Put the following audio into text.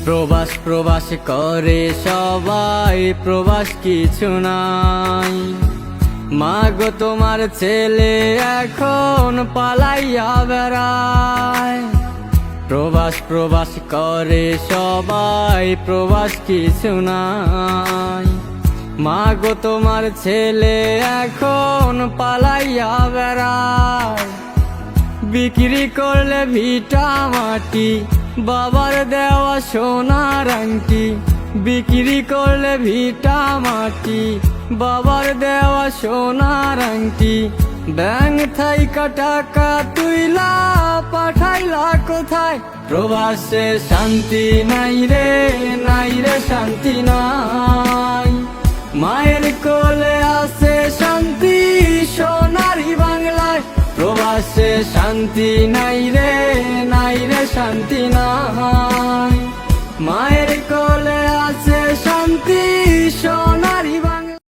প্রবাস প্রবাস করে সবাই, প্রবাস কিছু নাই। মাগো তোমার ছেলে এখন পালাইয়া বেড়ায়। প্রবাস প্রবাস করে সবাই, প্রবাস কিছু নাই। মাগো তোমার ছেলে এখন পালাইয়া বেড়ায়। বিক্রি করলে ভিটা মাটি, বাবার দেওয়া সোনার আংটি। বিক্রি করলে ভিটা মাটি, বাবার দেওয়া সোনার আংটি। ব্যাংক থাইকা টাকা তুইলা পাঠাইলা কোথায়? প্রবাসে শান্তি নাই রে, নাই রে শান্তি নাই। মায়ের কোলে আছে শান্তি সোনারি বাংলায়। প্রবাসে শান্তি নাই রে, নাই রে শান্তি নাই। মায়ের কোলে আছে শান্তি